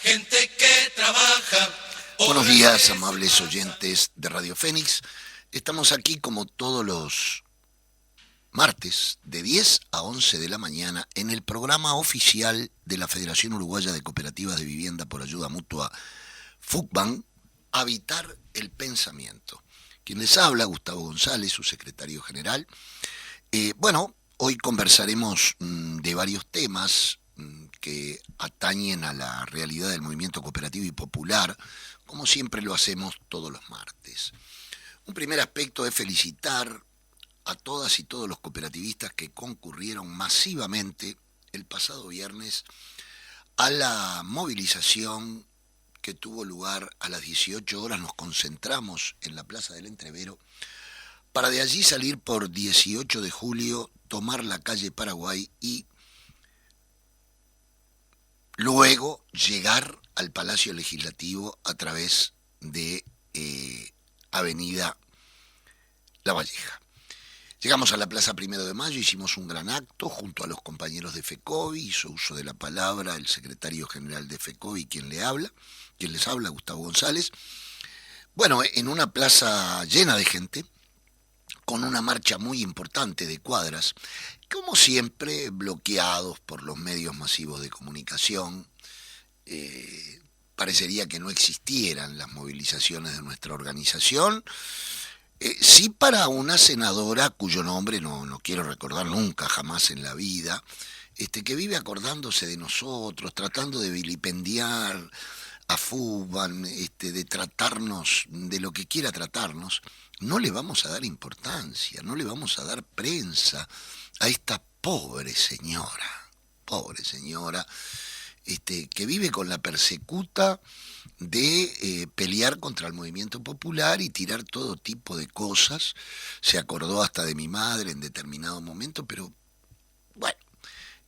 Gente que trabaja. Buenos días, amables oyentes de Radio Fénix. Estamos aquí como todos los martes de 10 a 11 de la mañana en el programa oficial de la Federación Uruguaya de Cooperativas de Vivienda por Ayuda Mutua, FUCBAN, Habitar el Pensamiento. Quien les habla, Gustavo González, su secretario general. Hoy conversaremos de varios temas que atañen a la realidad del movimiento cooperativo y popular, como siempre lo hacemos todos los martes. Un primer aspecto es felicitar a todas y todos los cooperativistas que concurrieron masivamente el pasado viernes a la movilización que tuvo lugar a las 18 horas. Nos concentramos en la Plaza del Entrevero para de allí salir por 18 de julio, tomar la calle Paraguay y luego llegar al Palacio Legislativo a través de Avenida La Valleja. Llegamos a la Plaza 1 de Mayo, hicimos un gran acto junto a los compañeros de FECOBI, hizo uso de la palabra el secretario general de FECOBI, quien les habla, Gustavo González. Bueno, en una plaza llena de gente, con una marcha muy importante de cuadras, como siempre bloqueados por los medios masivos de comunicación. Parecería que no existieran las movilizaciones de nuestra organización. Sí, para una senadora cuyo nombre no quiero recordar nunca, jamás en la vida, que vive acordándose de nosotros, tratando de vilipendiar a FUCBAN, de tratarnos de lo que quiera tratarnos. No le vamos a dar importancia, no le vamos a dar prensa a esta pobre señora, que vive con la persecuta de pelear contra el movimiento popular y tirar todo tipo de cosas. Se acordó hasta de mi madre en determinado momento, pero bueno,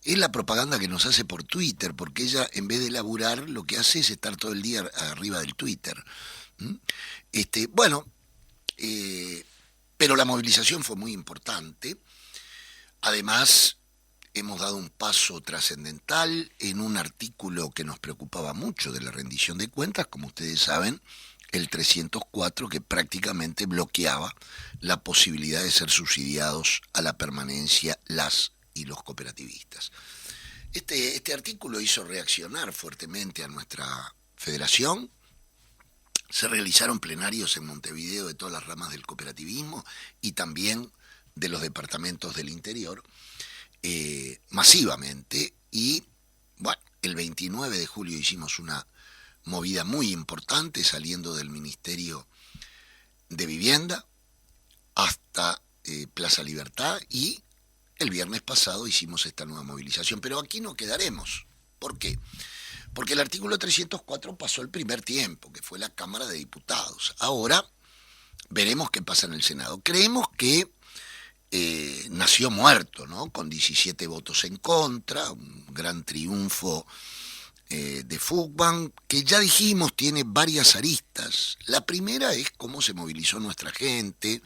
es la propaganda que nos hace por Twitter, porque ella en vez de laburar lo que hace es estar todo el día arriba del Twitter. Pero la movilización fue muy importante. Además, hemos dado un paso trascendental en un artículo que nos preocupaba mucho de la rendición de cuentas, como ustedes saben, el 304, que prácticamente bloqueaba la posibilidad de ser subsidiados a la permanencia las y los cooperativistas. Este artículo hizo reaccionar fuertemente a nuestra federación. Se realizaron plenarios en Montevideo de todas las ramas del cooperativismo y también de los departamentos del interior, masivamente, y bueno, el 29 de julio hicimos una movida muy importante saliendo del Ministerio de Vivienda hasta Plaza Libertad, y el viernes pasado hicimos esta nueva movilización. Pero aquí no quedaremos. ¿Por qué? Porque el artículo 304 pasó el primer tiempo, que fue la Cámara de Diputados. Ahora veremos qué pasa en el Senado. Creemos que nació muerto, ¿no? Con 17 votos en contra, un gran triunfo de FUCBAN, que ya dijimos tiene varias aristas. La primera es cómo se movilizó nuestra gente,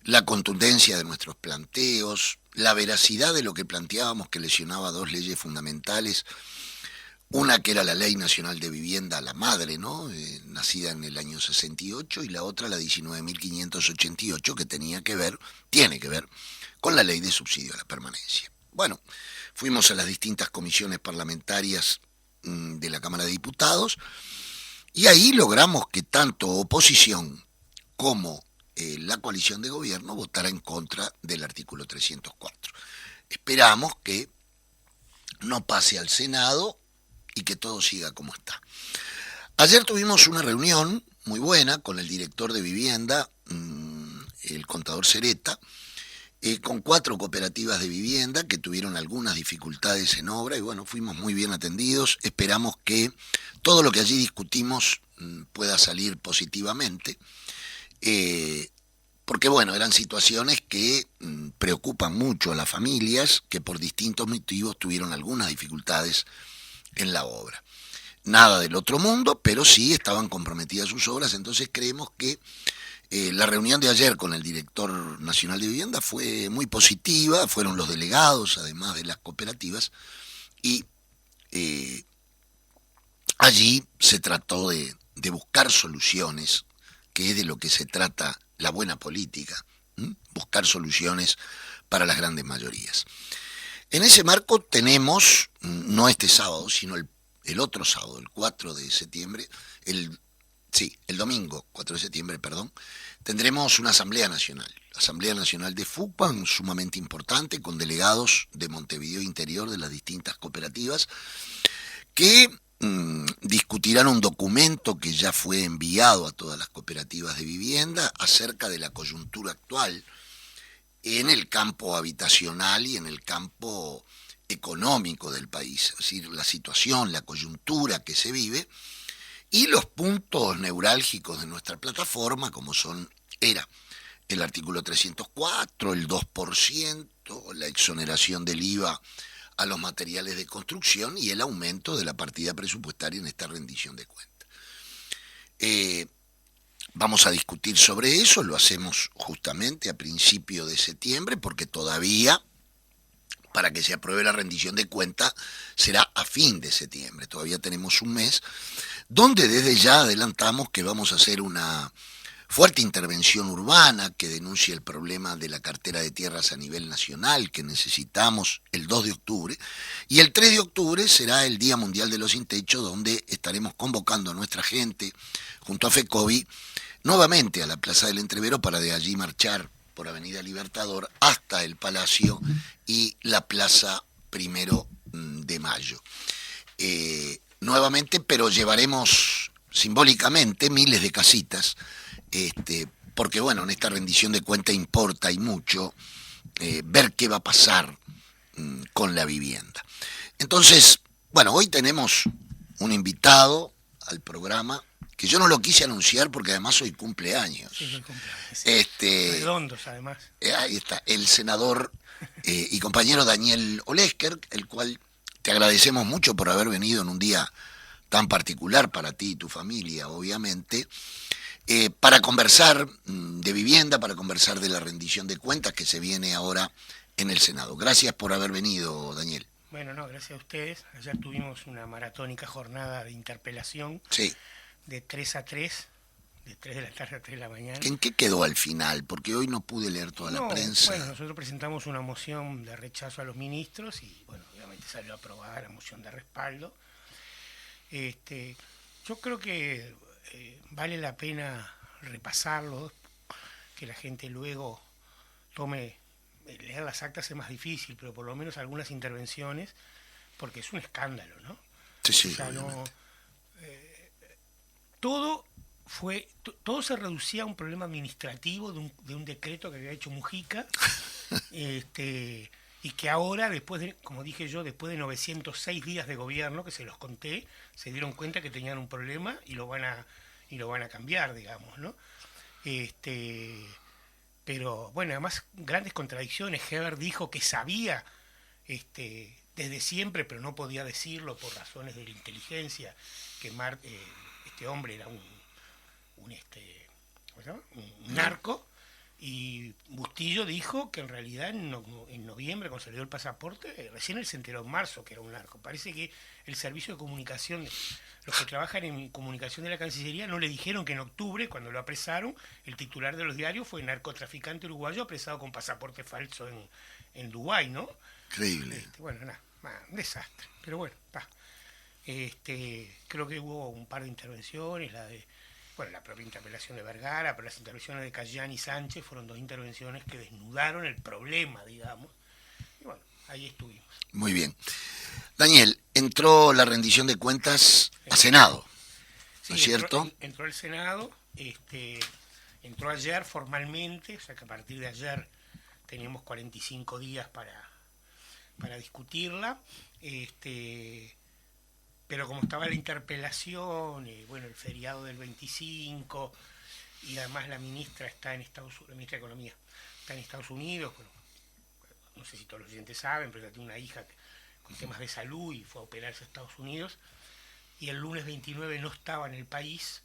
la contundencia de nuestros planteos, la veracidad de lo que planteábamos, que lesionaba dos leyes fundamentales. Una que era la Ley Nacional de Vivienda, la madre, ¿no? Nacida en el año 68, y la otra la 19.588, que tiene que ver con la Ley de Subsidio a la Permanencia. Bueno, fuimos a las distintas comisiones parlamentarias de la Cámara de Diputados, y ahí logramos que tanto oposición como la coalición de gobierno votara en contra del artículo 304. Esperamos que no pase al Senado y que todo siga como está. Ayer tuvimos una reunión muy buena con el director de vivienda, el contador Cereta, con 4 cooperativas de vivienda que tuvieron algunas dificultades en obra, y bueno, fuimos muy bien atendidos. Esperamos que todo lo que allí discutimos pueda salir positivamente, porque bueno, eran situaciones que preocupan mucho a las familias que por distintos motivos tuvieron algunas dificultades en la obra. Nada del otro mundo, pero sí estaban comprometidas sus obras. Entonces creemos que la reunión de ayer con el director nacional de vivienda fue muy positiva. Fueron los delegados, además de las cooperativas, y allí se trató de buscar soluciones, que es de lo que se trata la buena política, buscar soluciones para las grandes mayorías. En ese marco tenemos, no este sábado, sino el otro sábado, el 4 de septiembre, el domingo 4 de septiembre, tendremos una Asamblea Nacional. La Asamblea Nacional de FUCPAN, sumamente importante, con delegados de Montevideo Interior de las distintas cooperativas, que discutirán un documento que ya fue enviado a todas las cooperativas de vivienda acerca de la coyuntura actual en el campo habitacional y en el campo económico del país, es decir, la situación, la coyuntura que se vive y los puntos neurálgicos de nuestra plataforma, como era el artículo 304, el 2%, la exoneración del IVA a los materiales de construcción y el aumento de la partida presupuestaria en esta rendición de cuentas. Vamos a discutir sobre eso, lo hacemos justamente a principio de septiembre, porque todavía, para que se apruebe la rendición de cuentas, será a fin de septiembre. Todavía tenemos un mes, donde desde ya adelantamos que vamos a hacer una fuerte intervención urbana que denuncie el problema de la cartera de tierras a nivel nacional que necesitamos el 2 de octubre. Y el 3 de octubre será el Día Mundial de los Sin Techo, donde estaremos convocando a nuestra gente, junto a FECOBI, nuevamente a la Plaza del Entrevero para de allí marchar por Avenida Libertador hasta el Palacio y la Plaza 1 de Mayo. Nuevamente, pero llevaremos simbólicamente miles de casitas, porque bueno, en esta rendición de cuentas importa y mucho ver qué va a pasar con la vivienda. Entonces, bueno, hoy tenemos un invitado al programa que yo no lo quise anunciar porque además hoy cumpleaños. Sí, hoy cumpleaños. Sí. Redondos, además. Ahí está, el senador y compañero Daniel Olesker, el cual te agradecemos mucho por haber venido en un día tan particular para ti y tu familia, obviamente, para conversar de vivienda, para conversar de la rendición de cuentas que se viene ahora en el Senado. Gracias por haber venido, Daniel. Bueno, no, gracias a ustedes. Ayer tuvimos una maratónica jornada de interpelación. Sí. De 3 a 3, de 3 de la tarde a 3 de la mañana. ¿En qué quedó al final? Porque hoy no pude leer toda la prensa. Bueno, nosotros presentamos una moción de rechazo a los ministros y, bueno, obviamente salió aprobada la moción de respaldo. Yo creo que vale la pena repasarlo, que la gente luego leer las actas es más difícil, pero por lo menos algunas intervenciones, porque es un escándalo, ¿no? Sí, o sea, todo se reducía a un problema administrativo de un decreto que había hecho Mujica, y que ahora, como dije yo, después de 906 días de gobierno, que se los conté, se dieron cuenta que tenían un problema y lo van a cambiar, digamos, ¿no? Pero, bueno, además, grandes contradicciones. Heber dijo que sabía desde siempre, pero no podía decirlo por razones de la inteligencia, que este hombre era un narco, y Bustillo dijo que en realidad en noviembre, cuando salió el pasaporte, recién él se enteró en marzo que era un narco. Parece que el servicio de comunicación, los que trabajan en comunicación de la Cancillería, no le dijeron que en octubre, cuando lo apresaron, el titular de los diarios fue narcotraficante uruguayo apresado con pasaporte falso en Dubái, ¿no? Increíble. Bueno, nada, un desastre. Pero bueno, creo que hubo un par de intervenciones, la propia interpelación de Vergara, pero las intervenciones de Cayán y Sánchez fueron dos intervenciones que desnudaron el problema, digamos. Y bueno, ahí estuvimos. Muy bien. Daniel, entró la rendición de cuentas a Senado, ¿no es cierto? Entró al Senado, entró ayer formalmente, o sea que a partir de ayer teníamos 45 días para discutirla, pero como estaba la interpelación, el feriado del 25, y además la ministra está en la ministra de Economía está en Estados Unidos, bueno, no sé si todos los oyentes saben, pero ella tiene una hija con temas de salud y fue a operarse a Estados Unidos, y el lunes 29 no estaba en el país,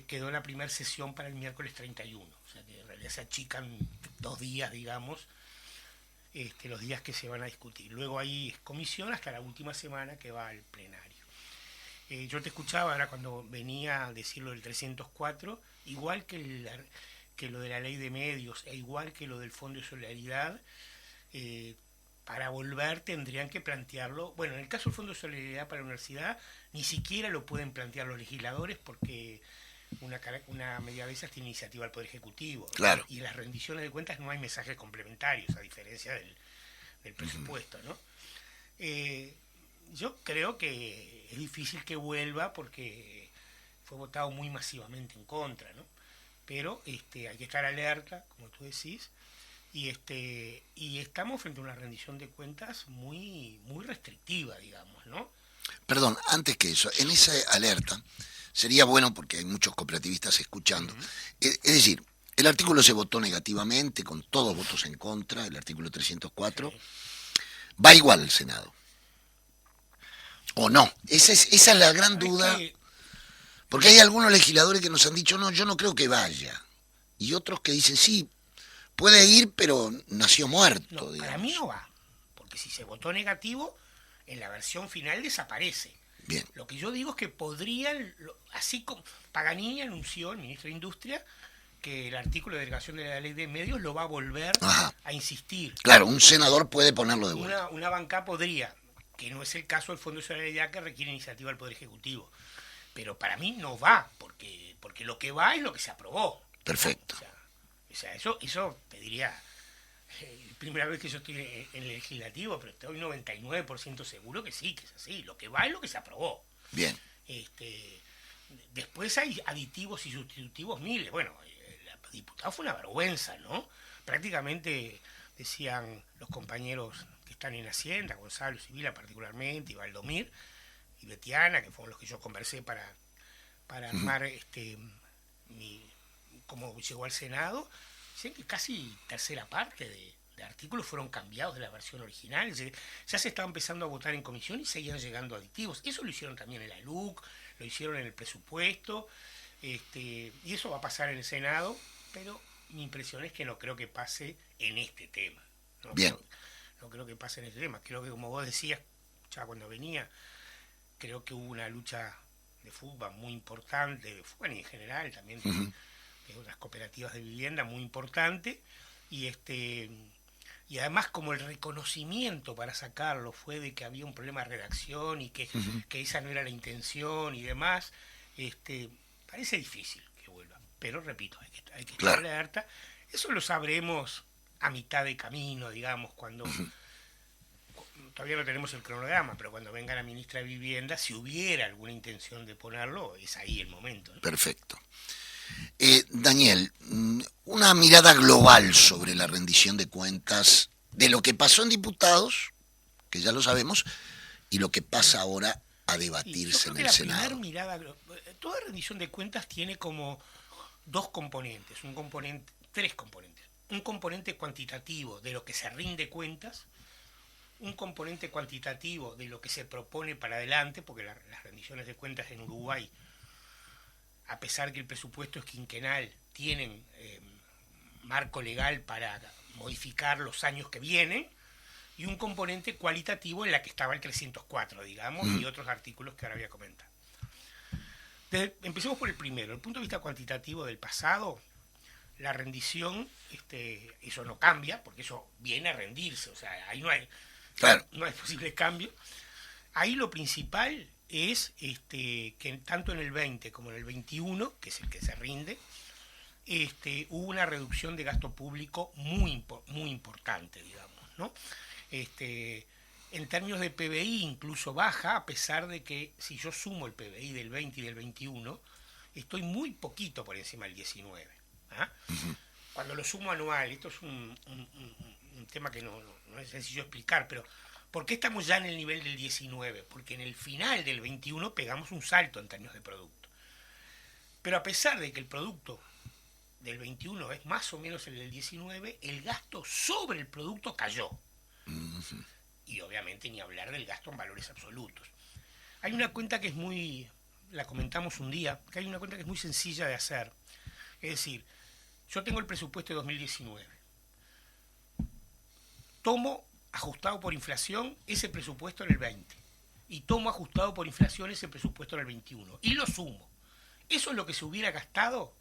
quedó la primera sesión para el miércoles 31, o sea que en realidad se achican 2 días, digamos, los días que se van a discutir. Luego hay comisión hasta la última semana que va al plenario. Yo te escuchaba ahora cuando venía a decir lo del 304, igual que lo de la ley de medios, e igual que lo del Fondo de Solidaridad, eh, para volver tendrían que plantearlo. Bueno, en el caso del Fondo de Solidaridad para la Universidad, ni siquiera lo pueden plantear los legisladores porque una medida de esas tiene iniciativa del Poder Ejecutivo. Claro. Y en las rendiciones de cuentas no hay mensajes complementarios, a diferencia del presupuesto, ¿no? Yo creo que es difícil que vuelva porque fue votado muy masivamente en contra, ¿no? Pero hay que estar alerta, como tú decís, y estamos frente a una rendición de cuentas muy muy restrictiva, digamos, ¿no? Perdón, antes que eso, en esa alerta sería bueno, porque hay muchos cooperativistas escuchando, es decir, el artículo se votó negativamente, con todos votos en contra, el artículo 304, Sí. va igual al Senado. ¿O no? Esa es la gran ¿Sabes duda, qué? porque hay algunos legisladores que nos han dicho, no, yo no creo que vaya. Y otros que dicen, sí, puede ir, pero nació muerto, No, digamos. para mí no va, porque si se votó negativo, en la versión final desaparece. Bien, Lo que yo digo es que podrían, así como Paganini anunció, el ministro de Industria, que el artículo de derogación de la ley de medios lo va a volver ajá. a insistir. Claro, un senador puede ponerlo de vuelta. Una banca podría, que no es el caso del Fondo de Solidaridad que requiere iniciativa del Poder Ejecutivo. Pero para mí no va, porque lo que va es lo que se aprobó. Perfecto. O sea, eso te diría, primera vez que yo estoy en el legislativo, pero estoy 99% seguro que sí, que es así. Lo que va es lo que se aprobó. Bien, Después hay aditivos y sustitutivos miles. Bueno, la diputada fue una vergüenza, ¿no? Prácticamente decían los compañeros que están en Hacienda, Gonzalo Sibila particularmente, y Valdomir, y Betiana, que fueron los que yo conversé para armar cómo llegó al Senado, dicen que casi tercera parte de artículos fueron cambiados de la versión original. Es decir, ya se estaba empezando a votar en comisión y seguían llegando aditivos. Eso lo hicieron también en la LUC, lo hicieron en el presupuesto, y eso va a pasar en el Senado, pero mi impresión es que no creo que pase en este tema. No bien. no creo que pase en este tema. Creo que, como vos decías, ya cuando venía, creo que hubo una lucha de fútbol muy importante, de fútbol y en general también de otras cooperativas de vivienda muy importante, y y además como el reconocimiento para sacarlo fue de que había un problema de redacción y que esa no era la intención y demás, parece difícil que vuelva, pero repito, hay que estar Claro. alerta. Eso lo sabremos a mitad de camino, digamos, cuando todavía no tenemos el cronograma, pero cuando venga la ministra de Vivienda, si hubiera alguna intención de ponerlo, es ahí el momento, ¿no? Perfecto. Daniel, una mirada global sobre la rendición de cuentas de lo que pasó en diputados, que ya lo sabemos, y lo que pasa ahora a Sí, yo debatirse creo en que el la primera Senado. mirada, toda rendición de cuentas tiene como dos componentes, tres componentes. Un componente cuantitativo de lo que se rinde cuentas, un componente cuantitativo de lo que se propone para adelante, porque las rendiciones de cuentas en Uruguay, a pesar que el presupuesto es quinquenal, tienen marco legal para modificar los años que vienen, y un componente cualitativo en la que estaba el 304, digamos, y otros artículos que ahora voy a comentar. Empecemos por el primero. Desde el punto de vista cuantitativo del pasado, la rendición, eso no cambia, porque eso viene a rendirse, o sea, ahí Claro. no hay posible cambio. Ahí lo principal es que tanto en el 20 como en el 21, que es el que se rinde, hubo una reducción de gasto público muy importante, digamos, ¿no? En términos de PBI incluso baja, a pesar de que si yo sumo el PBI del 20 y del 21, estoy muy poquito por encima del 19. ¿Ah? Cuando lo sumo anual, esto es un tema que no es sencillo explicar, pero ¿por qué estamos ya en el nivel del 19? Porque en el final del 21 pegamos un salto en términos de producto. Pero a pesar de que el producto del 21 es más o menos el del 19, el gasto sobre el producto cayó. Y obviamente ni hablar del gasto en valores absolutos. Hay una cuenta que es la comentamos un día, que hay una cuenta que es muy sencilla de hacer. Es decir, yo tengo el presupuesto de 2019. Tomo, ajustado por inflación, ese presupuesto en el 20. y tomo ajustado por inflación ese presupuesto en el 21 y lo sumo. Eso es lo que se hubiera gastado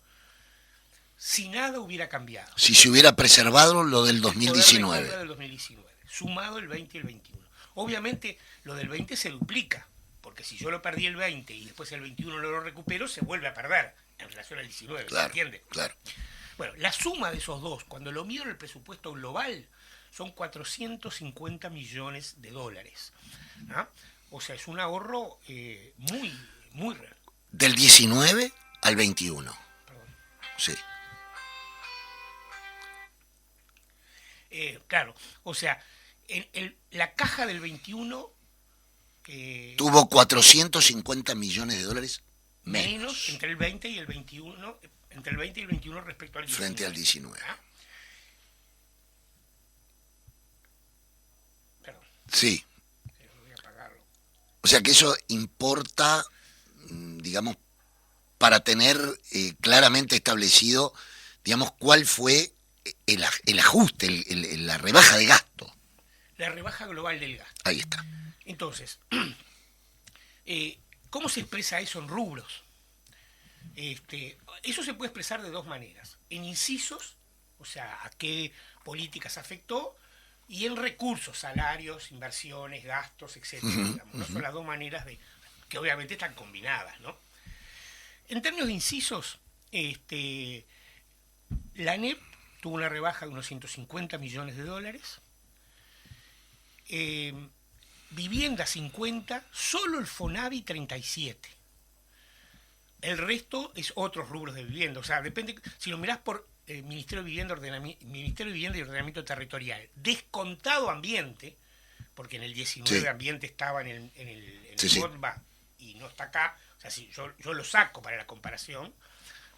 si nada hubiera cambiado. Si se hubiera preservado lo del El poder de 2019. compra del 2019, sumado el 20 y el 21. Obviamente lo del 20 se duplica, porque si yo lo perdí el 20 y después el 21 no lo recupero, se vuelve a perder en relación al 19, Claro, ¿se entiende? claro. Bueno, la suma de esos dos, cuando lo mido en el presupuesto global, son 450 millones de dólares. ¿No? O sea, es un ahorro muy, muy real. Del 19 al 21. Perdón. Sí. Claro, o sea, la caja del 21 Tuvo 450 millones de dólares menos entre el 20 y el 21, entre el 20 y el 21 respecto al 19. frente al 19. ¿Ah? Perdón, Sí. voy a apagarlo. O sea que eso importa, digamos, para tener claramente establecido, digamos, cuál fue el ajuste, la rebaja de gasto. La rebaja global del gasto. Ahí está. Entonces, ¿cómo se expresa eso en rubros? Eso se puede expresar de dos maneras. En incisos, o sea, a qué políticas afectó, y en recursos, salarios, inversiones, gastos, etcétera. Digamos, ¿no? Son las dos maneras que obviamente están combinadas, ¿no? En términos de incisos, la ANEP tuvo una rebaja de unos 150 millones de dólares. Vivienda 50, solo el Fonavi 37. El resto es otros rubros de vivienda. O sea, depende, si lo mirás por Ministerio de Vivienda y Ordenamiento Territorial, descontado ambiente, porque en el 19 Sí. ambiente estaba en el Sí, sí. FONVA y no está acá, o sea, si yo lo saco para la comparación,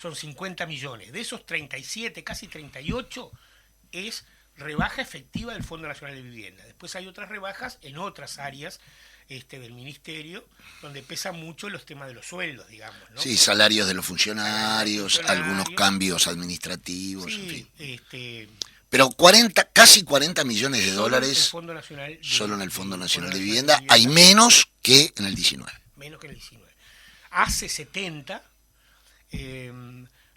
son 50 millones. De esos 37, casi 38, es rebaja efectiva del Fondo Nacional de Vivienda. Después hay otras rebajas en otras áreas del Ministerio, donde pesan mucho los temas de los sueldos, digamos, ¿no? Sí, salarios de los funcionarios, Funcionarios. algunos cambios administrativos, en Sí, fin. Pero casi 40 millones de solo en el dólares Fondo Nacional solo en el Fondo Nacional de Fondo Vivienda, hay menos que en el 19. menos que en el 19. Hace 70,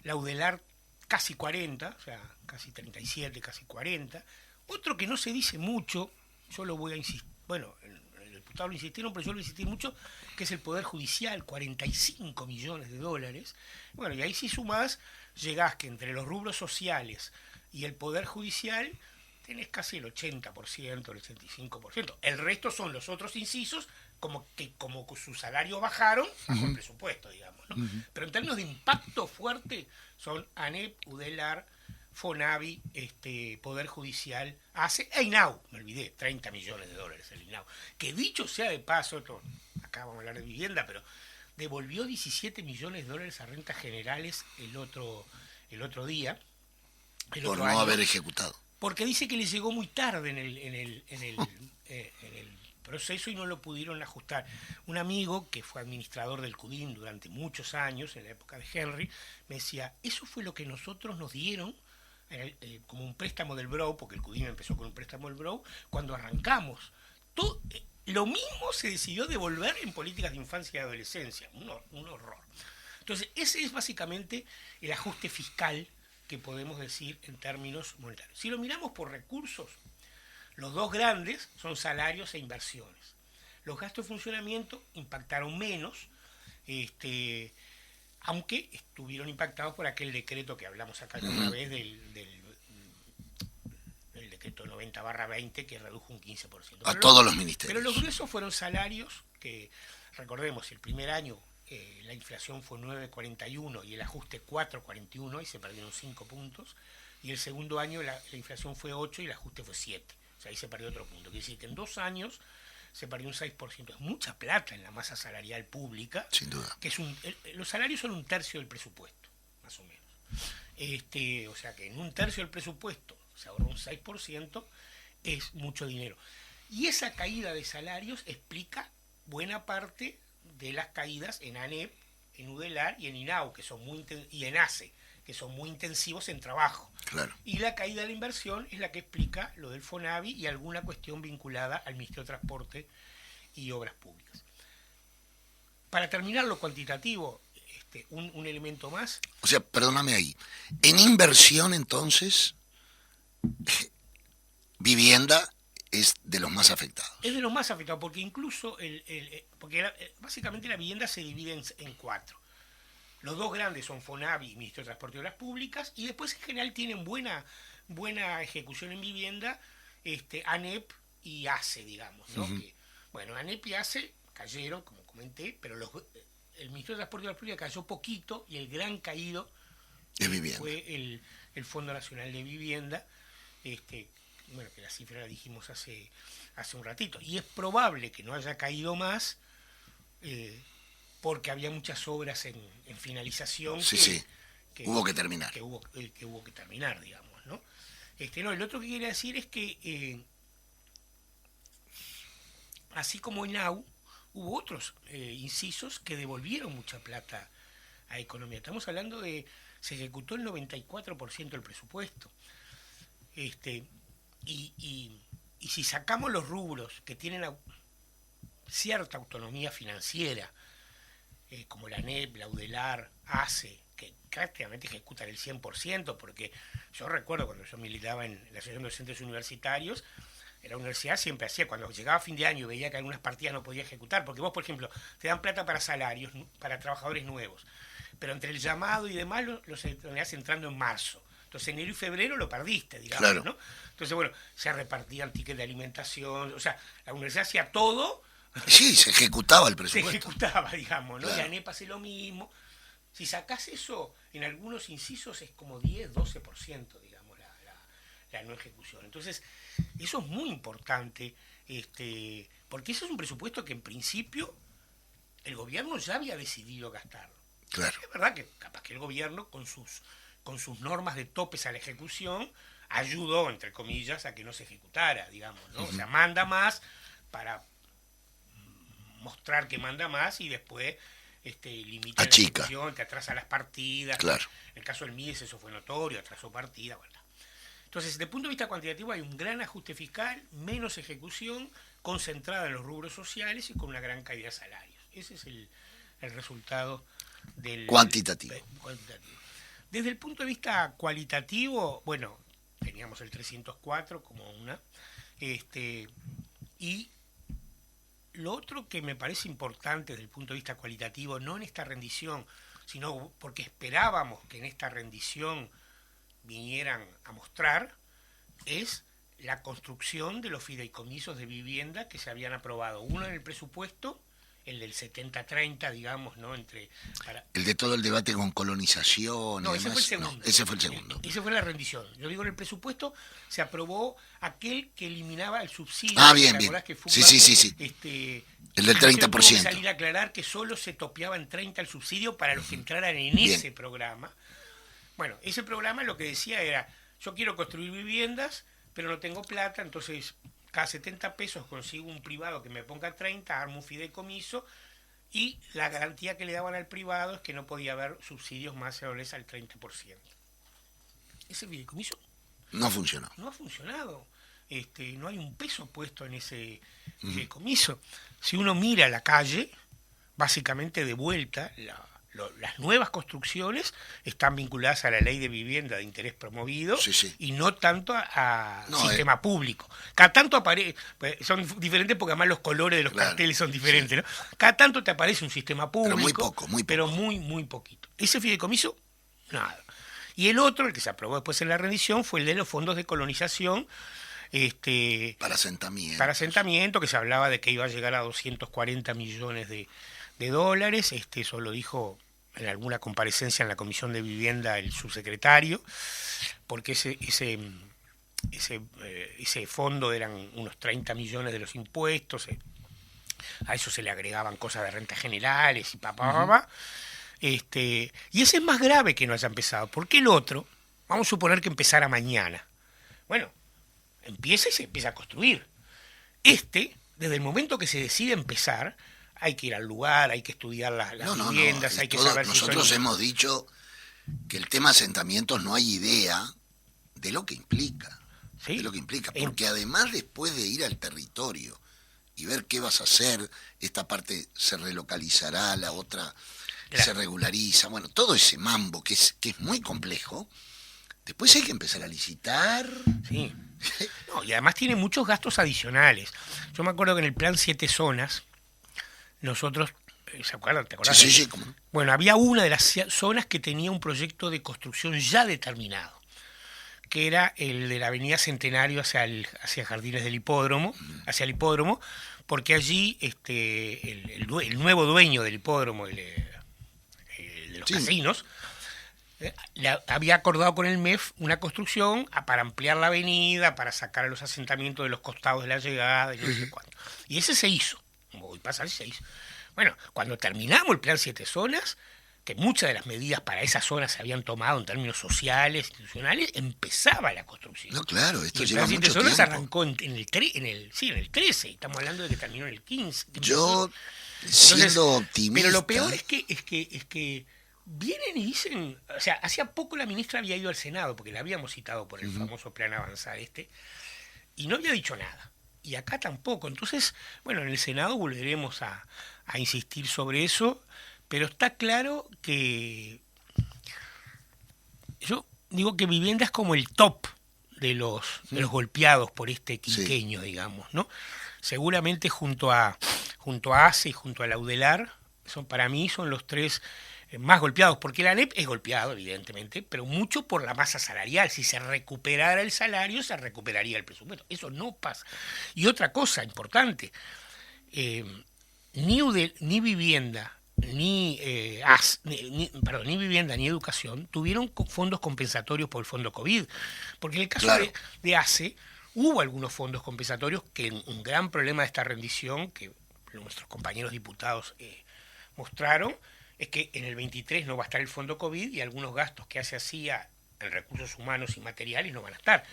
la UDELAR casi 40, o sea, casi 37, casi 40. Otro que no se dice mucho, yo lo voy a insistir, bueno, el diputado lo insistieron, pero yo lo insistí mucho, que es el Poder Judicial, 45 millones de dólares. Bueno, y ahí si sumás, llegás que entre los rubros sociales y el Poder Judicial tenés casi el 80%, el 85%. El resto son los otros incisos, como sus salarios bajaron bajo el presupuesto, digamos, ¿no? Pero en términos de impacto fuerte son ANEP, UDELAR, Fonavi, Poder Judicial, ACE e INAU, me olvidé, 30 millones de dólares el INAU. Que dicho sea de paso, acá vamos a hablar de vivienda, pero devolvió 17 millones de dólares a rentas generales el otro día. Por no haber ejecutado. Porque dice que le llegó muy tarde en el proceso y no lo pudieron ajustar. Un amigo que fue administrador del CUDIN durante muchos años, en la época de Henry, me decía, eso fue lo que nosotros nos dieron como un préstamo del BROW, porque el CUDIN empezó con un préstamo del BROW, cuando arrancamos. Lo mismo se decidió devolver en políticas de infancia y adolescencia. Un horror. Entonces, ese es básicamente el ajuste fiscal que podemos decir en términos monetarios. Si lo miramos por recursos, los dos grandes son salarios e inversiones. Los gastos de funcionamiento impactaron menos, aunque estuvieron impactados por aquel decreto que hablamos acá una vez del decreto 90/20 que redujo un 15%. A todos los ministerios. Pero los gruesos fueron salarios que, recordemos, el primer año la inflación fue 9,41 y el ajuste 4,41 y se perdieron 5 puntos. Y el segundo año la inflación fue 8 y el ajuste fue 7. O sea, ahí se perdió otro punto. Quiere decir que en 2 años se perdió un 6%. Es mucha plata en la masa salarial pública. Sin duda. Que los salarios son un tercio del presupuesto, más o menos. O sea que en un tercio del presupuesto se ahorra un 6%, es mucho dinero. Y esa caída de salarios explica buena parte de las caídas en ANEP, en UDELAR y en INAU, y en ACE, que son muy intensivos en trabajo. Claro. Y la caída de la inversión es la que explica lo del Fonavi y alguna cuestión vinculada al Ministerio de Transporte y Obras Públicas. para terminar lo cuantitativo, un elemento más. O sea, perdóname ahí. En inversión, entonces, vivienda es de los más afectados. Es de los más afectados, porque incluso, básicamente la vivienda se divide en cuatro. Los dos grandes son FONAVI y Ministerio de Transporte y Obras Públicas, y después en general tienen buena ejecución en vivienda, ANEP y ACE, digamos, ¿no? Uh-huh. Bueno, ANEP y ACE cayeron, como comenté, pero el Ministerio de Transporte y Obras Públicas cayó poquito, y el gran caído fue el Fondo Nacional de Vivienda, bueno, que la cifra la dijimos hace un ratito, y es probable que no haya caído más, porque había muchas obras en finalización que hubo que terminar. Que hubo que terminar, digamos, ¿no? No, el otro que quería decir es que así como en AU, hubo otros incisos que devolvieron mucha plata a economía. Estamos hablando se ejecutó el 94% del presupuesto. Y si sacamos los rubros que tienen cierta autonomía financiera, como la ANEP, la UDELAR, ACE, que prácticamente ejecutan el 100%, porque yo recuerdo cuando yo militaba en la Asociación de Docentes Universitarios, en la universidad siempre hacía, cuando llegaba fin de año y veía que algunas partidas no podía ejecutar, porque vos, por ejemplo, te dan plata para salarios, para trabajadores nuevos, pero entre el llamado y demás los terminás entrando en marzo. Entonces enero y febrero lo perdiste, digamos, claro, ¿no? Entonces, bueno, se repartían tickets de alimentación, o sea, la universidad hacía todo. Sí, se ejecutaba el presupuesto. Se ejecutaba, digamos, ¿no? Claro. Y ANEP hace lo mismo. Si sacás eso, en algunos incisos es como 10, 12%, digamos, la no ejecución. Entonces, eso es muy importante, porque ese es un presupuesto que en principio el gobierno ya había decidido gastarlo. Claro. Es verdad que capaz que el gobierno con sus normas de topes a la ejecución ayudó, entre comillas, a que no se ejecutara, digamos, ¿no? Uh-huh. O sea, manda más para mostrar que manda más y después limita la ejecución, te atrasa las partidas. Claro. En el caso del MIDES eso fue notorio, atrasó partidas, bueno. Entonces, desde el punto de vista cuantitativo hay un gran ajuste fiscal, menos ejecución, concentrada en los rubros sociales y con una gran caída de salarios. Ese es el resultado del cuantitativo. Desde el punto de vista cualitativo, bueno, teníamos el 304 como una, y lo otro que me parece importante desde el punto de vista cualitativo, no en esta rendición, sino porque esperábamos que en esta rendición vinieran a mostrar, es la construcción de los fideicomisos de vivienda que se habían aprobado. Uno en el presupuesto, el del 70-30, digamos, ¿no? El de todo el debate con colonización. No, y ese demás. fue el segundo. No, ese fue el segundo. Ese fue la rendición. Yo digo, en el presupuesto se aprobó aquel que eliminaba el subsidio. Ah, bien, bien. Que fue Sí. El del 30%. Tuvo que salir a aclarar que solo se topeaba en 30 el subsidio para los que entraran en bien. Ese programa. Bueno, ese programa lo que decía era, yo quiero construir viviendas, pero no tengo plata, entonces cada 70 pesos consigo un privado que me ponga 30, armo un fideicomiso, y la garantía que le daban al privado es que no podía haber subsidios más superiores al 30%. Ese fideicomiso no funcionó. No ha funcionado. No hay un peso puesto en ese fideicomiso. Si uno mira la calle, básicamente de vuelta, las nuevas construcciones están vinculadas a la ley de vivienda de interés promovido y no tanto a sistema público. Cada tanto son diferentes porque además los colores de los carteles son diferentes, ¿no? Cada tanto te aparece un sistema público, pero muy poquito. Ese fideicomiso, nada. Y el otro, el que se aprobó después en la rendición, fue el de los fondos de colonización, para asentamiento. Para asentamiento, que se hablaba de que iba a llegar a 240 millones de dólares. Eso lo dijo en alguna comparecencia en la Comisión de Vivienda el subsecretario, porque ese fondo eran unos 30 millones de los impuestos, a eso se le agregaban cosas de rentas generales y y ese es más grave que no haya empezado, porque el otro, vamos a suponer que empezara mañana. Bueno, empieza y se empieza a construir. Desde el momento que se decide empezar, hay que ir al lugar, hay que estudiar las viviendas, hay que saber si nosotros hemos dicho que el tema asentamientos no hay idea de lo que implica. ¿Sí? De lo que implica. Porque además después de ir al territorio y ver qué vas a hacer, esta parte se relocalizará, la otra Claro. se regulariza, bueno, todo ese mambo que es muy complejo, después hay que empezar a licitar. Sí. No, y además tiene muchos gastos adicionales. Yo me acuerdo que en el plan 7 zonas, nosotros, ¿se acuerdan? ¿Te acordás? Sí, cómo no. Bueno, había una de las zonas que tenía un proyecto de construcción ya determinado, que era el de la avenida Centenario hacia Jardines del Hipódromo, hacia el hipódromo, porque allí el nuevo dueño del hipódromo, el de los Sí. casinos, había acordado con el MEF una construcción para ampliar la avenida, para sacar a los asentamientos de los costados de la llegada y no sé cuánto. Y ese se hizo, como voy a pasar, se hizo. Bueno, cuando terminamos el plan 7 zonas, que muchas de las medidas para esas zonas se habían tomado en términos sociales, institucionales, empezaba la construcción. No, claro, Y esto el lleva plan 7 mucho zonas tiempo. arrancó en el 13, estamos hablando de que terminó en el 15. Yo, Entonces, siendo optimista... pero lo peor es que vienen y dicen, o sea, hacía poco la ministra había ido al Senado, porque la habíamos citado por el famoso plan avanzar y no había dicho nada. Y acá tampoco. Entonces, bueno, en el Senado volveremos a insistir sobre eso, pero está claro que yo digo que vivienda es como el top de los golpeados por este quinquenio, digamos, ¿no? Seguramente junto a ACE y junto a Laudelar, para mí son los tres más golpeados, porque la ANEP es golpeado, evidentemente, pero mucho por la masa salarial. Si se recuperara el salario, se recuperaría el presupuesto. Eso no pasa. Y otra cosa importante, ni vivienda, ni vivienda ni educación tuvieron fondos compensatorios por el fondo COVID, porque en el caso Claro. de ACE hubo algunos fondos compensatorios que un gran problema de esta rendición que nuestros compañeros diputados mostraron es que en el 23 no va a estar el fondo COVID y algunos gastos que ACE hacía en recursos humanos y materiales no van a estar,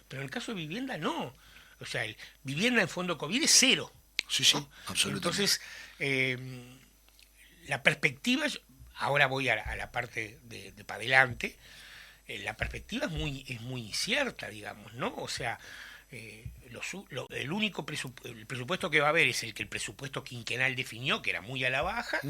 pero en el caso de vivienda no, o sea, vivienda en fondo COVID es cero. Sí, ¿no? absolutamente. Entonces, la perspectiva, ahora voy a la parte de para adelante, la perspectiva es muy incierta, digamos, ¿no? O sea, el único el presupuesto que va a haber es el que el presupuesto quinquenal definió, que era muy a la baja,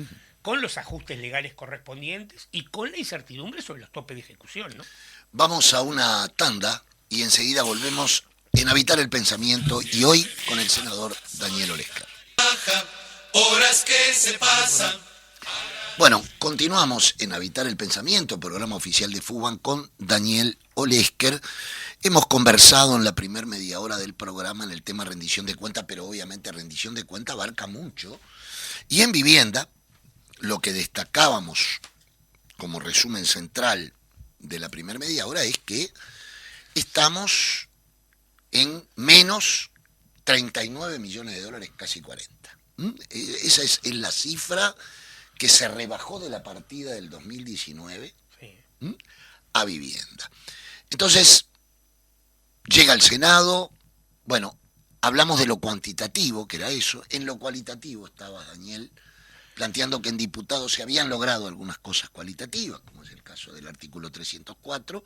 con los ajustes legales correspondientes y con la incertidumbre sobre los topes de ejecución, ¿no? Vamos a una tanda y enseguida volvemos en Habitar el Pensamiento y hoy con el senador Daniel Olesker. Horas que se pasan. Bueno, continuamos en Habitar el Pensamiento, programa oficial de FUBAN con Daniel Olesker. Hemos conversado en la primera media hora del programa en el tema rendición de cuenta, pero obviamente rendición de cuenta abarca mucho. Y en vivienda, lo que destacábamos como resumen central de la primera media hora es que estamos en menos 39 millones de dólares, casi 40. Esa es la cifra que se rebajó de la partida del 2019 Sí. a vivienda. Entonces, llega al Senado, bueno, hablamos de lo cuantitativo, que era eso, en lo cualitativo estaba Daniel planteando que en diputados se habían logrado algunas cosas cualitativas, como es el caso del artículo 304,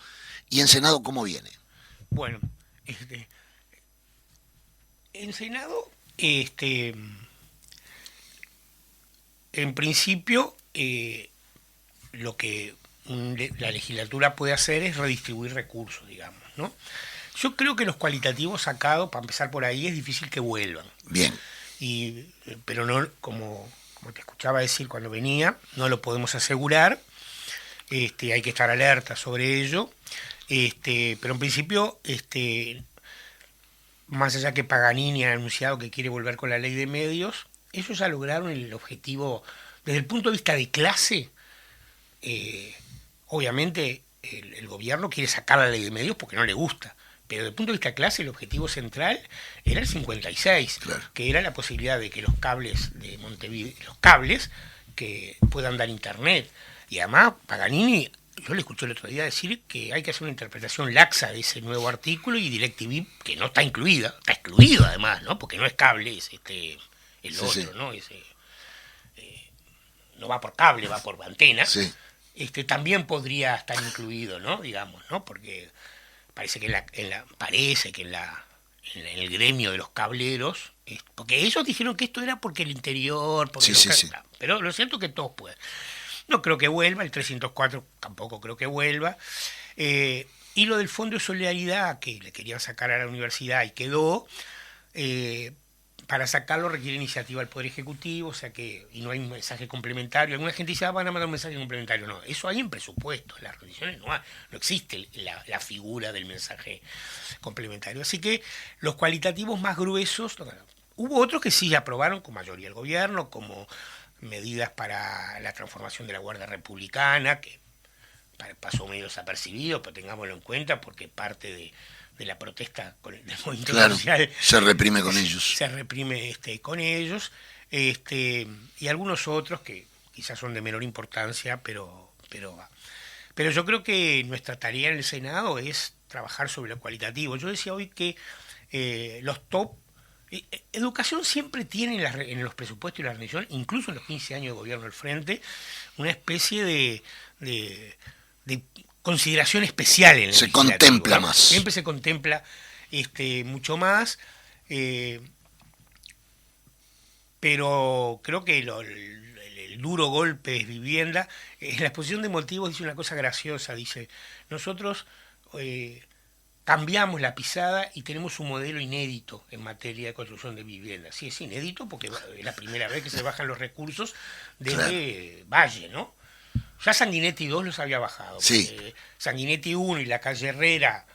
y en Senado, ¿cómo viene? Bueno, en Senado, en principio, lo que la legislatura puede hacer es redistribuir recursos, digamos, ¿no? Yo creo que los cualitativos sacados, para empezar por ahí, es difícil que vuelvan. Bien. Pero no, como te escuchaba decir cuando venía, no lo podemos asegurar. Hay que estar alerta sobre ello. Pero en principio, más allá que Paganini ha anunciado que quiere volver con la ley de medios, ellos ya lograron el objetivo. Desde el punto de vista de clase, obviamente el gobierno quiere sacar la ley de medios porque no le gusta, pero desde el punto de vista de clase el objetivo central era el 56, claro, que era la posibilidad de que los cables de Montevideo, los cables que puedan dar internet. Y además Paganini, yo le escuché el otro día decir que hay que hacer una interpretación laxa de ese nuevo artículo y DirecTV, que no está incluida, está excluido además, ¿no? Porque no es cable, es el sí, otro, sí, ¿no? No va por cable, va por antena. Sí. También podría estar incluido, ¿no? Digamos, ¿no? Porque parece que en en el gremio de los cableros, porque ellos dijeron que esto era porque el interior, porque Sí. pero lo cierto es que todos pueden. No creo que vuelva, el 304 tampoco creo que vuelva. Y lo del Fondo de Solidaridad, que le querían sacar a la universidad y quedó, para sacarlo requiere iniciativa del Poder Ejecutivo, o sea que, y no hay un mensaje complementario. Alguna gente dice, van a mandar un mensaje complementario. No, eso hay en presupuesto, en las rendiciones no existe la figura del mensaje complementario. Así que los cualitativos más gruesos, hubo otros que sí aprobaron con mayoría el gobierno, como medidas para la transformación de la Guardia Republicana, que pasó medio desapercibido, pero tengámoslo en cuenta porque parte de la protesta del movimiento social se reprime con ellos. Se reprime con ellos, y algunos otros que quizás son de menor importancia, pero yo creo que nuestra tarea en el Senado es trabajar sobre lo cualitativo. Yo decía hoy que los top educación siempre tiene en los presupuestos y la rendición, incluso en los 15 años de gobierno del Frente, una especie de consideración especial en el se contempla más. Siempre se contempla mucho más, pero creo que el duro golpe es vivienda. En la exposición de motivos dice una cosa graciosa, dice, nosotros cambiamos la pisada y tenemos un modelo inédito en materia de construcción de vivienda. Sí, es inédito porque es la primera vez que se bajan los recursos desde Valle, ¿no? Ya Sanguinetti 2 los había bajado. Sí. Sanguinetti 1 y la calle Herrera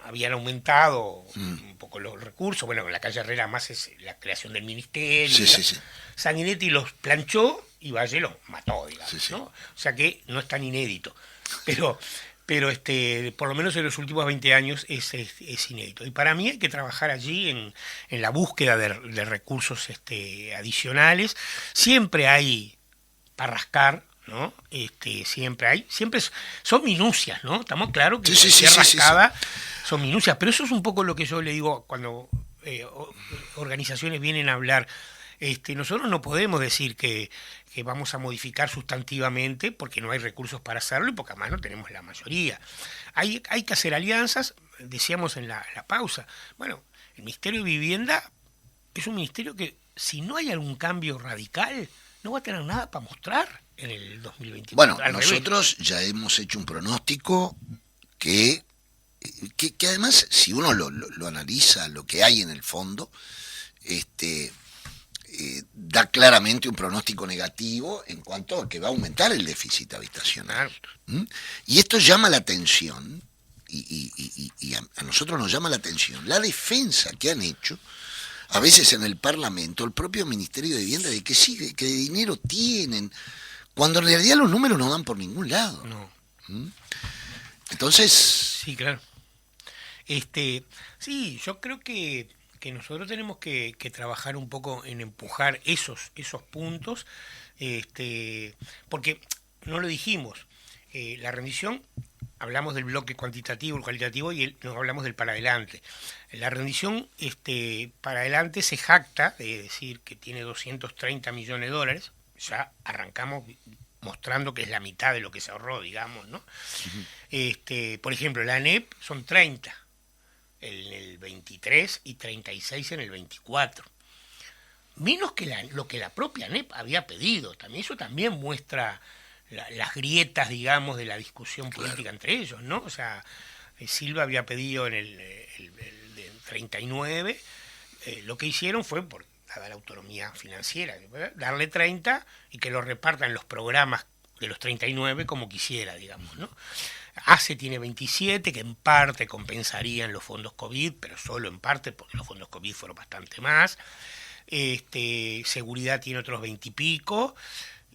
habían aumentado un poco los recursos. Bueno, la calle Herrera más es la creación del ministerio. Sí. Sanguinetti los planchó y Valle los mató, digamos, ¿no? O sea que no es tan inédito. Pero por lo menos en los últimos 20 años es inédito. Y para mí hay que trabajar allí en la búsqueda de recursos adicionales. Siempre hay para rascar, ¿no? Siempre son minucias, ¿no? Estamos claros que cualquier rascada son minucias, pero eso es un poco lo que yo le digo cuando organizaciones vienen a hablar. Nosotros no podemos decir que vamos a modificar sustantivamente porque no hay recursos para hacerlo y porque además no tenemos la mayoría. Hay que hacer alianzas, decíamos en la pausa. Bueno, el Ministerio de Vivienda es un ministerio que si no hay algún cambio radical no va a tener nada para mostrar en el 2024. Bueno, nosotros ya hemos hecho un pronóstico que además, si uno lo analiza, lo que hay en el fondo, da claramente un pronóstico negativo en cuanto a que va a aumentar el déficit habitacional. Y esto llama la atención, y a nosotros nos llama la atención, la defensa que han hecho a veces en el Parlamento, el propio Ministerio de Vivienda, de que sí, que dinero tienen, cuando en realidad los números no dan por ningún lado. No. Entonces... Sí, claro. Sí, yo creo que nosotros tenemos que trabajar un poco en empujar esos puntos, porque no lo dijimos, la rendición, hablamos del bloque cuantitativo, el cualitativo, y no hablamos del para adelante. La rendición para adelante se jacta de decir que tiene 230 millones de dólares, ya arrancamos mostrando que es la mitad de lo que se ahorró, digamos, ¿no? Por ejemplo, la ANEP son 30 en el 23 y 36 en el 24. Menos que lo que la propia ANEP había pedido. Eso también muestra las grietas, digamos, de la discusión política entre ellos, ¿no? O sea, Silva había pedido en el 39, lo que hicieron fue, dada la autonomía financiera, darle 30 y que lo repartan los programas de los 39 como quisiera, digamos, ¿no? ACE tiene 27, que en parte compensarían los fondos COVID, pero solo en parte, porque los fondos COVID fueron bastante más. Seguridad tiene otros 20 y pico,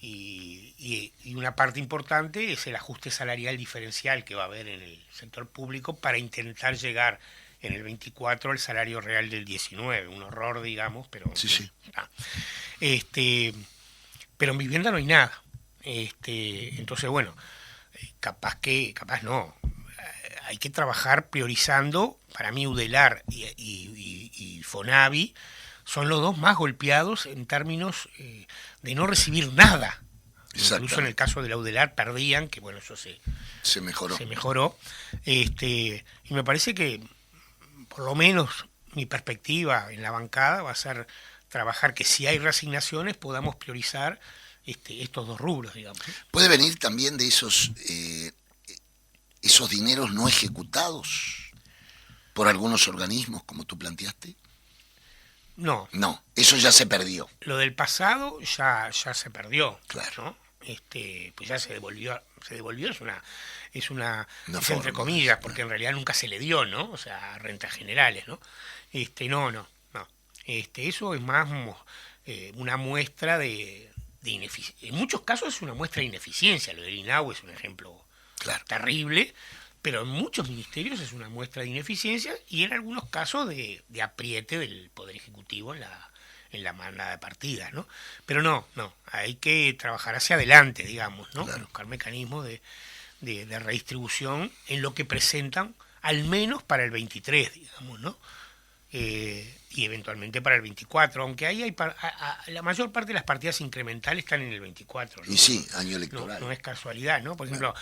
y una parte importante es el ajuste salarial diferencial que va a haber en el sector público para intentar llegar en el 24 al salario real del 19, un horror, digamos, pero... Sí. Pero en vivienda no hay nada. Entonces, bueno, capaz no. Hay que trabajar priorizando. Para mí Udelar y Fonavi son los dos más golpeados en términos de no recibir nada. Incluso en el caso de la Udelar perdían, que bueno, eso se mejoró. Y me parece que por lo menos mi perspectiva en la bancada va a ser trabajar que si hay reasignaciones podamos priorizar estos dos rubros, digamos. ¿Puede venir también de esos dineros no ejecutados por algunos organismos, como tú planteaste? No, No, eso ya se perdió. lo del pasado ya se perdió, Claro. ¿no? Pues ya se devolvió, es Una es forma, entre comillas, ¿no? porque en realidad nunca se le dio, ¿no? O sea, rentas generales, ¿no? No. Eso es más una muestra de ineficiencia. En muchos casos es una muestra de ineficiencia. Lo del INAU es un ejemplo Claro. terrible, pero en muchos ministerios es una muestra de ineficiencia y en algunos casos de apriete del Poder Ejecutivo en la manda de partidas, ¿no? Pero no, hay que trabajar hacia adelante, digamos, ¿no? Claro. Buscar mecanismos de redistribución en lo que presentan, al menos para el 23, digamos, ¿no? Y eventualmente para el 24, aunque ahí hay la mayor parte de las partidas incrementales están en el 24, ¿no? Y sí, año electoral. No es casualidad, ¿no? Por ejemplo,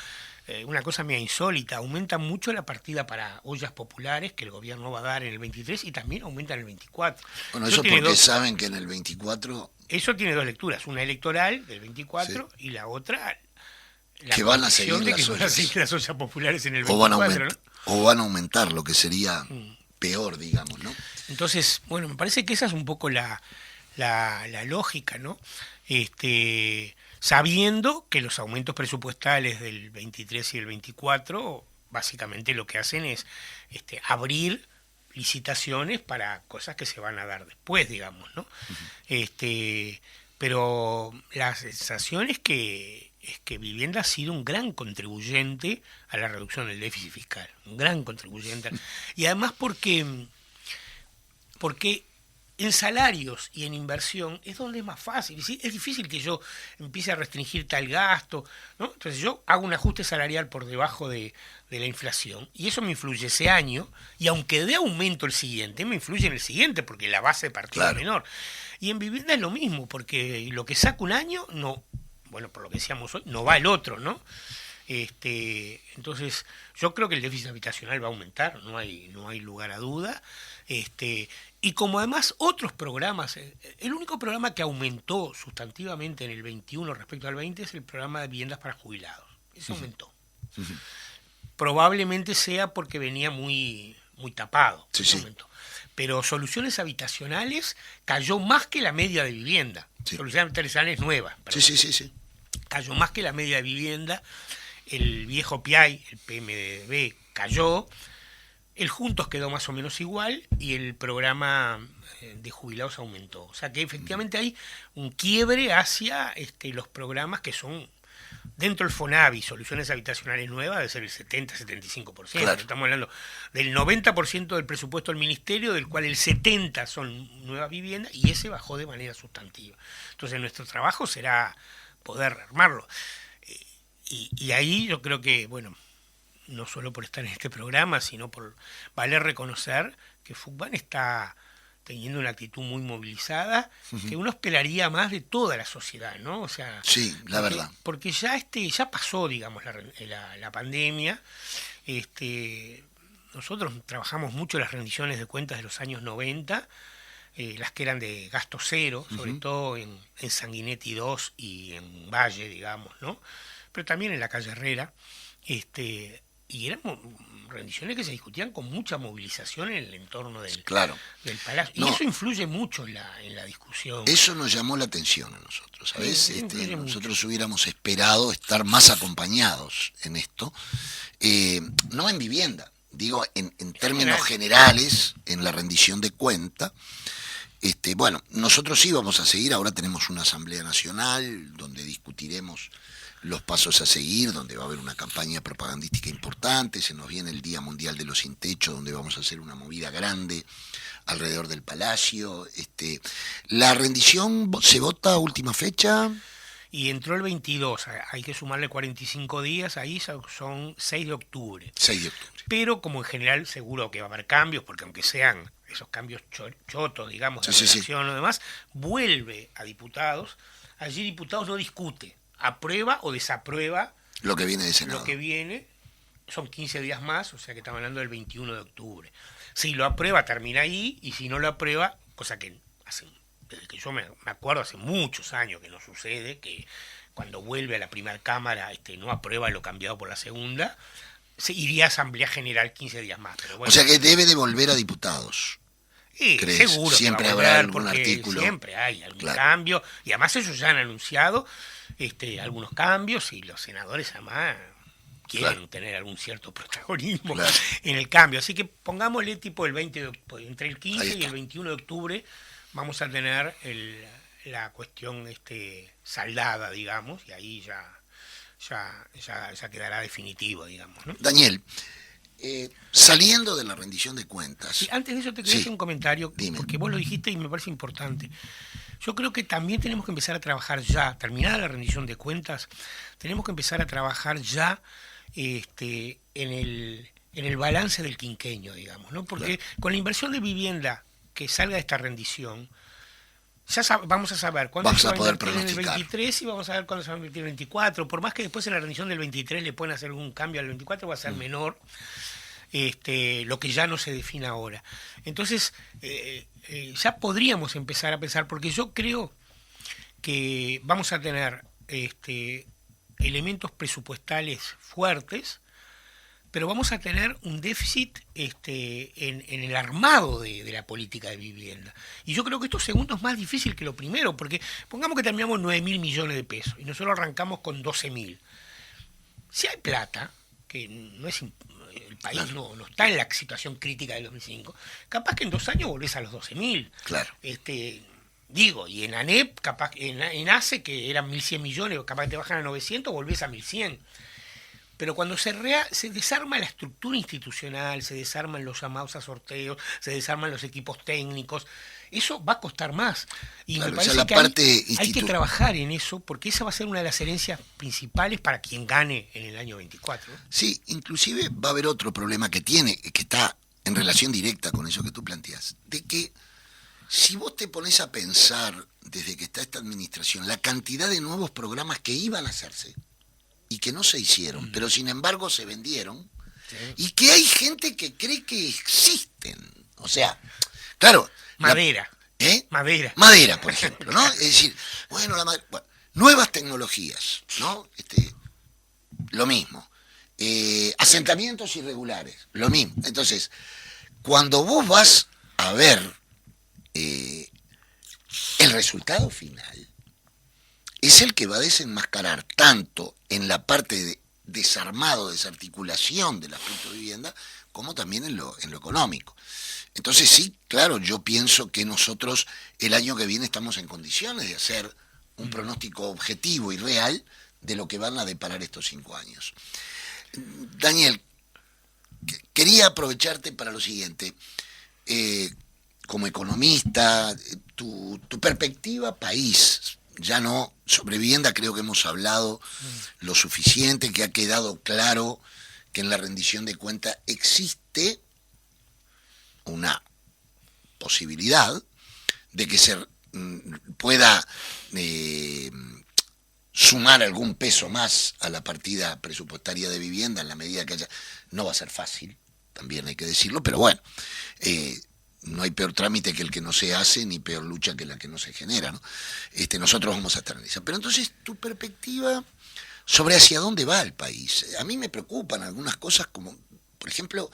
una cosa media insólita, aumenta mucho la partida para ollas populares que el gobierno va a dar en el 23 y también aumenta en el 24. Bueno, eso porque saben que en el 24... Eso tiene dos lecturas, una electoral del 24 y la otra... que van a seguir de que las van a ollas. seguir las ollas populares en el O 24, ¿no? van a aumentar, lo que sería peor, digamos, ¿no? Entonces, bueno, me parece que esa es un poco la lógica, ¿no? Sabiendo que los aumentos presupuestales del 23 y el 24 básicamente lo que hacen es abrir licitaciones para cosas que se van a dar después, digamos, ¿no? Pero la sensación es que Vivienda ha sido un gran contribuyente a la reducción del déficit fiscal, un gran contribuyente. Y además porque en salarios y en inversión es donde es más fácil. Es difícil que yo empiece a restringir tal gasto, ¿no? Entonces yo hago un ajuste salarial por debajo de la inflación y eso me influye ese año y aunque dé aumento el siguiente, me influye en el siguiente porque la base de partida es menor. Y en vivienda es lo mismo, porque lo que saca un año, no, bueno, por lo que decíamos hoy, no va el otro, ¿no? Entonces, yo creo que el déficit habitacional va a aumentar, no hay lugar a duda. Y como además otros programas, el único programa que aumentó sustantivamente en el 21 respecto al 20 es el programa de viviendas para jubilados. Ese aumentó. Probablemente sea porque venía muy tapado. Aumentó. Pero soluciones habitacionales cayó más que la media de vivienda. Soluciones habitacionales nuevas. Sí. Cayó más que la media de vivienda. El viejo PIAI, el PMDB, cayó. El Juntos quedó más o menos igual y el programa de jubilados aumentó. O sea que efectivamente hay un quiebre hacia los programas que son dentro del FONAVI, soluciones habitacionales nuevas, debe ser el 70-75%. Claro. Estamos hablando del 90% del presupuesto del ministerio, del cual el 70% son nuevas viviendas y ese bajó de manera sustantiva. Entonces nuestro trabajo será poder armarlo. Y ahí yo creo que, bueno, no solo por estar en este programa, sino por valer reconocer que FUCBAN está teniendo una actitud muy movilizada, que uno esperaría más de toda la sociedad, ¿no? O sea, sí, la verdad. Porque ya pasó, digamos, la pandemia. Nosotros trabajamos mucho las rendiciones de cuentas de los años 90, las que eran de gasto cero, sobre todo en Sanguinetti 2 y en Valle, digamos, ¿no? Pero también en la calle Herrera, y eran rendiciones que se discutían con mucha movilización en el entorno del Palacio. Y eso influye mucho en la discusión. Eso nos llamó la atención a nosotros, ¿sabes? Nosotros hubiéramos esperado estar más acompañados en esto, no en vivienda, digo en términos generales, en la rendición de cuenta. Bueno, nosotros sí vamos a seguir, ahora tenemos una Asamblea Nacional donde discutiremos los pasos a seguir, donde va a haber una campaña propagandística importante, se nos viene el Día Mundial de los Sin Techo, donde vamos a hacer una movida grande alrededor del Palacio. La rendición se vota a última fecha. Y entró el 22, hay que sumarle 45 días, ahí son 6 de octubre. 6 de octubre. Pero como en general seguro que va a haber cambios, porque aunque sean esos cambios chotos, digamos, de relación o demás, vuelve a diputados. Allí diputados no discute, aprueba o desaprueba lo que viene de Senado. Lo que viene, son 15 días más, o sea que estamos hablando del 21 de octubre. Si lo aprueba, termina ahí, y si no lo aprueba, cosa que desde que yo me acuerdo, hace muchos años que no sucede, que cuando vuelve a la primera cámara no aprueba lo cambiado por la segunda, se iría a Asamblea General 15 días más. Pero bueno, O sea que debe de volver a diputados. sí, ¿crees? seguro Siempre que va a habrá volver, algún porque artículo. siempre hay algún Claro. cambio, y además ellos ya han anunciado algunos cambios, y los senadores además quieren Claro. tener algún cierto protagonismo Claro. en el cambio. Así que pongámosle tipo el 20 de octubre, entre el Ahí 15 y está. el 21 de octubre vamos a tener la cuestión saldada, digamos, y ahí ya quedará definitivo, digamos, ¿no? Daniel, saliendo de la rendición de cuentas, Sí, antes de eso te quería Sí. hacer un comentario, Dime. porque vos lo dijiste y me parece importante. Yo creo que también tenemos que empezar a trabajar ya, terminada la rendición de cuentas, tenemos que empezar a trabajar ya en el balance del quinquenio, digamos, ¿no? Porque con la inversión de vivienda que salga de esta rendición, vamos a saber cuándo Vamos se va a poder invertir en el pronosticar. 23 y vamos a ver cuándo se va a invertir en el 24. Por más que después en la rendición del 23 le pueden hacer algún cambio al 24, va a ser menor lo que ya no se define ahora. Entonces, ya podríamos empezar a pensar, porque yo creo que vamos a tener elementos presupuestales fuertes, pero vamos a tener un déficit en el armado de la política de vivienda. Y yo creo que esto segundo es más difícil que lo primero, porque pongamos que terminamos en 9.000 millones de pesos y nosotros arrancamos con 12.000. Si hay plata, que no es el país no está en la situación crítica del 2005, capaz que en 2 años volvés a los 12.000. claro. Digo, y en ANEP, capaz en ACE, que eran 1.100 millones, capaz que te bajan a 900, volvés a 1.100. Pero cuando se desarma la estructura institucional, se desarman los llamados a sorteos, se desarman los equipos técnicos, eso va a costar más. Y Claro, me o sea, parece la que parte hay que trabajar en eso, porque esa va a ser una de las herencias principales para quien gane en el año 24. Sí, inclusive va a haber otro problema que está en relación directa con eso que tú planteas, de que si vos te pones a pensar desde que está esta administración la cantidad de nuevos programas que iban a hacerse y que no se hicieron, pero sin embargo se vendieron, y que hay gente que cree que existen. O sea, claro. Madera. ¿Eh? Madera. Madera, por ejemplo, ¿no? Es decir, bueno, nuevas tecnologías, ¿no? Lo mismo. Asentamientos irregulares, lo mismo. Entonces, cuando vos vas a ver el resultado final, es el que va a desenmascarar tanto en la parte de desarmado, desarticulación del aspecto de vivienda, como también en lo económico. Entonces sí, claro, yo pienso que nosotros el año que viene estamos en condiciones de hacer un pronóstico objetivo y real de lo que van a deparar estos 5 años. Daniel, quería aprovecharte para lo siguiente. Como economista, tu perspectiva país, ya no sobre vivienda creo que hemos hablado lo suficiente, que ha quedado claro que en la rendición de cuentas existe una posibilidad de que se pueda sumar algún peso más a la partida presupuestaria de vivienda en la medida que haya. No va a ser fácil, también hay que decirlo, pero bueno, no hay peor trámite que el que no se hace, ni peor lucha que la que no se genera, ¿no? Nosotros vamos a estar en esa. Pero entonces, tu perspectiva sobre hacia dónde va el país. A mí me preocupan algunas cosas como, por ejemplo,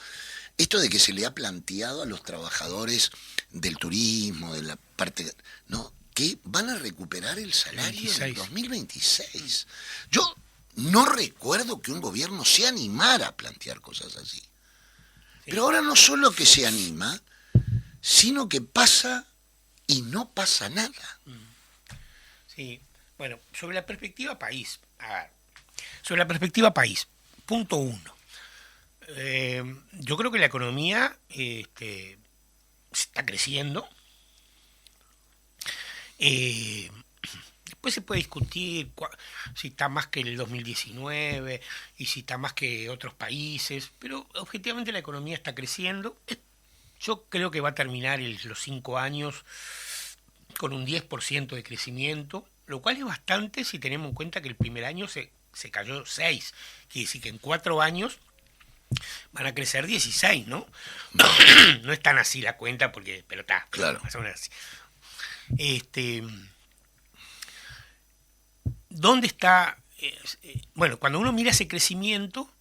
esto de que se le ha planteado a los trabajadores del turismo, de la parte, ¿no?, que van a recuperar el salario en 2026. Yo no recuerdo que un gobierno se animara a plantear cosas así. Pero ahora no solo que se anima, sino que pasa y no pasa nada. Sí, bueno, sobre la perspectiva país, sobre la perspectiva país, punto 1. Yo creo que la economía está creciendo. Después se puede discutir si está más que el 2019 y si está más que otros países, pero objetivamente la economía está creciendo. Yo creo que va a terminar los 5 años con un 10% de crecimiento, lo cual es bastante si tenemos en cuenta que el primer año se cayó 6. Quiere decir que en 4 años Van a crecer 16, ¿no? No, No es tan así la cuenta, porque, pero está, claro. más o menos así. ¿Dónde está? Bueno, cuando uno mira ese crecimiento,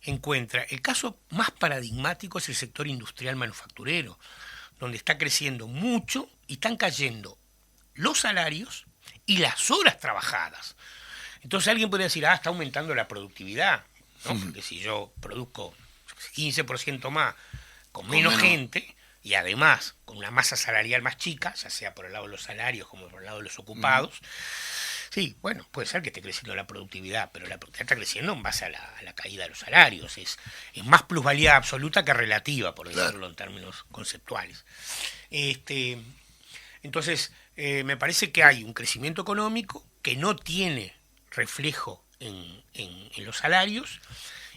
encuentra, el caso más paradigmático es el sector industrial manufacturero, donde está creciendo mucho y están cayendo los salarios y las horas trabajadas. Entonces alguien podría decir, está aumentando la productividad, ¿no? Porque si yo produzco 15% más con menos gente y además con una masa salarial más chica, ya sea por el lado de los salarios como por el lado de los ocupados, sí, bueno, puede ser que esté creciendo la productividad, pero la productividad está creciendo en base a la caída de los salarios. Es más plusvalía absoluta que relativa, por decirlo Claro. en términos conceptuales. Entonces, me parece que hay un crecimiento económico que no tiene reflejo en los salarios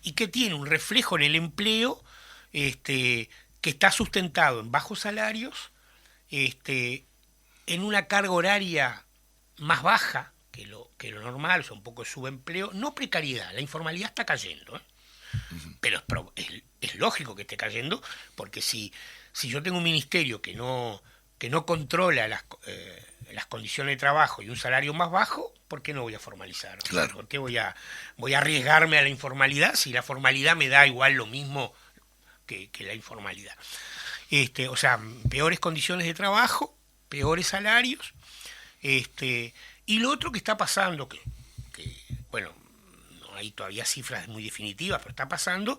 y que tiene un reflejo en el empleo que está sustentado en bajos salarios, en una carga horaria más baja que lo normal, o sea, un poco de subempleo, no precariedad, la informalidad está cayendo, ¿eh? Pero es lógico que esté cayendo, porque si yo tengo un ministerio que no controla las condiciones de trabajo y un salario más bajo, ¿por qué no voy a formalizar? Claro. ¿Por qué voy a arriesgarme a la informalidad si la formalidad me da igual lo mismo que la informalidad? O sea, peores condiciones de trabajo, peores salarios, y lo otro que está pasando, que bueno, no hay todavía cifras muy definitivas, pero está pasando,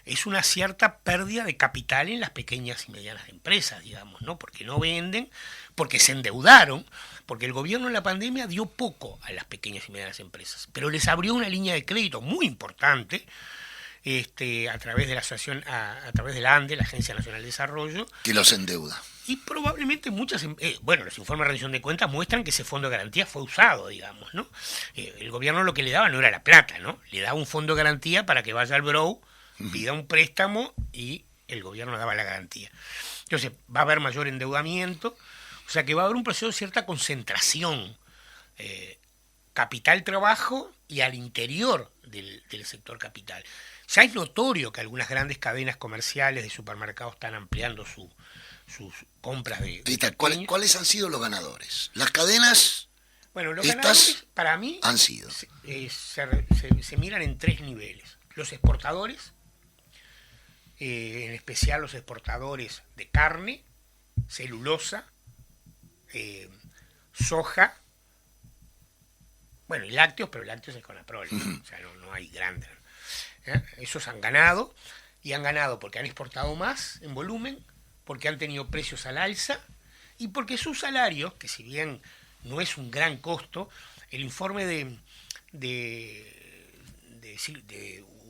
es una cierta pérdida de capital en las pequeñas y medianas empresas, digamos, ¿no? Porque no venden, porque se endeudaron, porque el gobierno en la pandemia dio poco a las pequeñas y medianas empresas, pero les abrió una línea de crédito muy importante, a través de la asociación, a través de la ANDE, la Agencia Nacional de Desarrollo, Que los endeuda. y probablemente muchas, bueno, los informes de rendición de cuentas muestran que ese fondo de garantía fue usado, digamos, ¿no? El gobierno lo que le daba no era la plata, ¿no? Le daba un fondo de garantía para que vaya al BROW, pida un préstamo y el gobierno daba la garantía. Entonces, va a haber mayor endeudamiento, o sea que va a haber un proceso de cierta concentración, capital-trabajo y al interior del sector capital. Ya es notorio que algunas grandes cadenas comerciales de supermercados están ampliando sus compras de pequeños. ¿Cuáles han sido los ganadores? Las cadenas Bueno, los estas ganadores para mí han sido. se miran en tres niveles. Los exportadores, en especial los exportadores de carne, celulosa, soja, bueno, y lácteos, pero lácteos es con la prole, o sea, no hay grandes. Esos han ganado, y han ganado porque han exportado más en volumen, porque han tenido precios al alza, y porque sus salarios, que si bien no es un gran costo, el informe de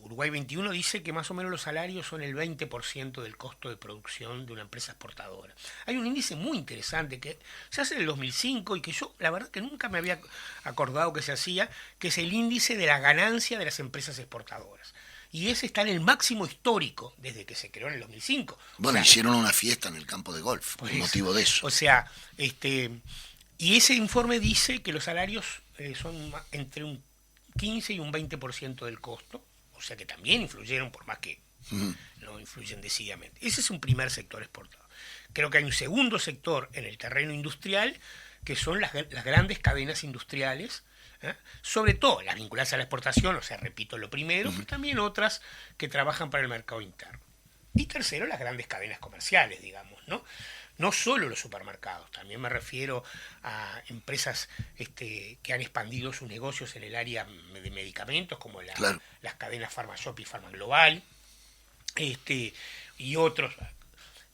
Uruguay 21 dice que más o menos los salarios son el 20% del costo de producción de una empresa exportadora. Hay un índice muy interesante que se hace en el 2005 y que yo la verdad que nunca me había acordado que se hacía, que es el índice de la ganancia de las empresas exportadoras. Y ese está en el máximo histórico desde que se creó en el 2005. Bueno, o sea, hicieron una fiesta en el campo de golf, por motivo de eso. O sea, y ese informe dice que los salarios son entre un 15 y un 20% del costo, o sea que también influyeron, por más que no influyen decididamente. Ese es un primer sector exportador. Creo que hay un segundo sector en el terreno industrial, que son las grandes cadenas industriales, sobre todo las vinculadas a la exportación, o sea, repito lo primero, pero también otras que trabajan para el mercado interno. Y tercero, las grandes cadenas comerciales, digamos, ¿no? No solo los supermercados, también me refiero a empresas que han expandido sus negocios en el área de medicamentos, como las cadenas PharmaShop y PharmaGlobal, y otros.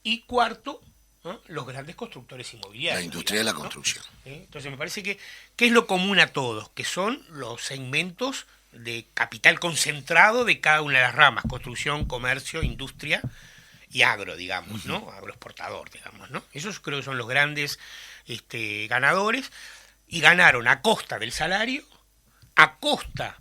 Y cuarto, ¿no? Los grandes constructores inmobiliarios. La industria de la construcción. ¿no? Entonces me parece que es lo común a todos, que son los segmentos de capital concentrado de cada una de las ramas: construcción, comercio, industria y agro, digamos, ¿no? Agroexportador, digamos, ¿no? Esos creo que son los grandes ganadores, y ganaron a costa del salario, a costa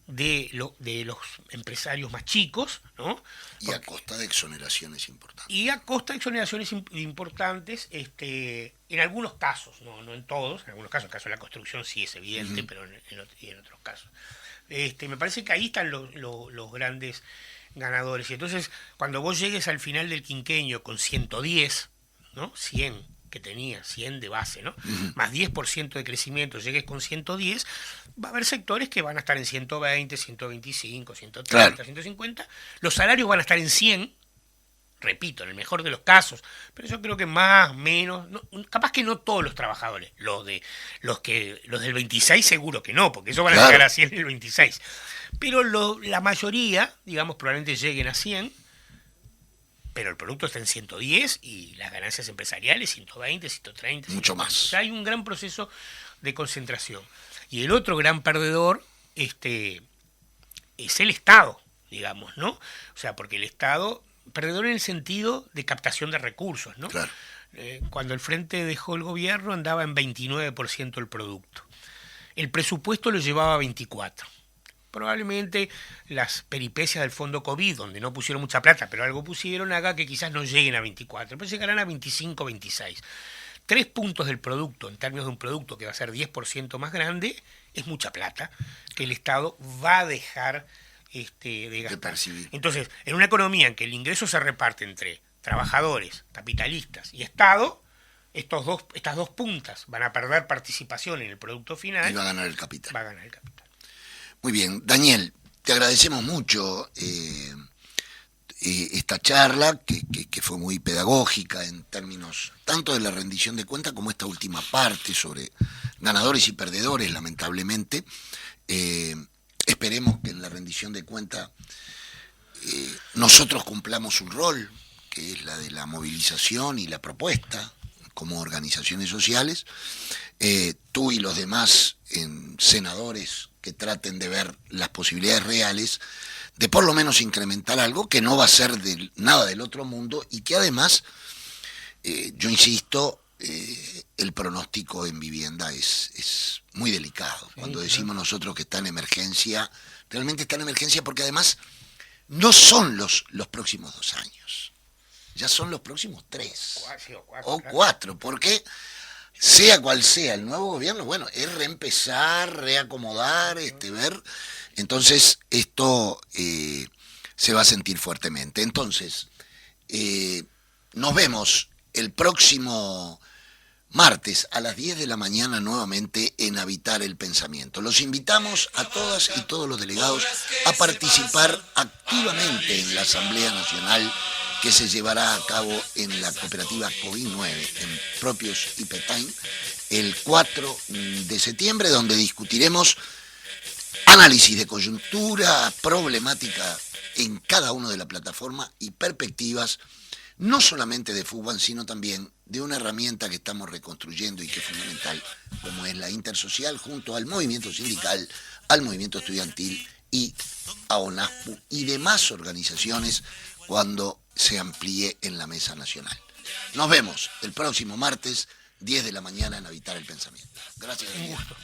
de los empresarios más chicos, ¿no? Y a costa de exoneraciones importantes. Y a costa de exoneraciones importantes, en algunos casos, no en todos, en algunos casos, el caso de la construcción sí es evidente, pero en otros casos. Me parece que ahí están los grandes ganadores. Y entonces, cuando vos llegues al final del quinquenio con 110, ¿no? 100 que tenía, 100 de base, ¿no? Más 10% de crecimiento, llegues con 110, va a haber sectores que van a estar en 120, 125, 130, Claro. 150. Los salarios van a estar en 100, repito, en el mejor de los casos, pero yo creo que más, menos, capaz que no todos los trabajadores, los del 26 seguro que no, porque ellos van a Claro. llegar a 100 en el 26, pero la mayoría, digamos, probablemente lleguen a 100, pero el producto está en 110 y las ganancias empresariales 120, 130. Mucho 140. más. O sea, hay un gran proceso de concentración. Y el otro gran perdedor es el Estado, digamos, ¿no? O sea, porque el Estado, perdedor en el sentido de captación de recursos, ¿no? Claro. Cuando el Frente dejó el gobierno andaba en 29% el producto. El presupuesto lo llevaba a 24%. Probablemente las peripecias del fondo COVID, donde no pusieron mucha plata, pero algo pusieron, haga que quizás no lleguen a 24, pero llegarán a 25, 26. 3 puntos del producto, en términos de un producto que va a ser 10% más grande, es mucha plata que el Estado va a dejar de gastar. percibir. Entonces, en una economía en que el ingreso se reparte entre trabajadores, capitalistas y Estado, estas dos puntas van a perder participación en el producto final. Y va a ganar el capital. Va a ganar el capital. Muy bien, Daniel, te agradecemos mucho esta charla que fue muy pedagógica en términos tanto de la rendición de cuentas como esta última parte sobre ganadores y perdedores, lamentablemente. Esperemos que en la rendición de cuentas nosotros cumplamos un rol, que es la de la movilización y la propuesta como organizaciones sociales. Tú y los demás senadores que traten de ver las posibilidades reales de por lo menos incrementar algo que no va a ser nada del otro mundo y que además, yo insisto, el pronóstico en vivienda es muy delicado. Cuando decimos nosotros que está en emergencia, realmente está en emergencia porque además no son los próximos 2 años, ya son los próximos 3 o 4, porque sea cual sea el nuevo gobierno, bueno, es reempezar, reacomodar, ver. Entonces, esto se va a sentir fuertemente. Entonces, nos vemos el próximo martes a las 10 de la mañana nuevamente en Habitar el Pensamiento. Los invitamos a todas y todos los delegados a participar activamente en la Asamblea Nacional que se llevará a cabo en la cooperativa COVID-9, en Propios y Petain, el 4 de septiembre, donde discutiremos análisis de coyuntura, problemática en cada uno de la plataforma y perspectivas, no solamente de fútbol, sino también de una herramienta que estamos reconstruyendo y que es fundamental, como es la intersocial, junto al movimiento sindical, al movimiento estudiantil y a ONASPU y demás organizaciones cuando se amplíe en la mesa nacional. Nos vemos el próximo martes, 10 de la mañana en Habitar el Pensamiento. Gracias. Un gusto.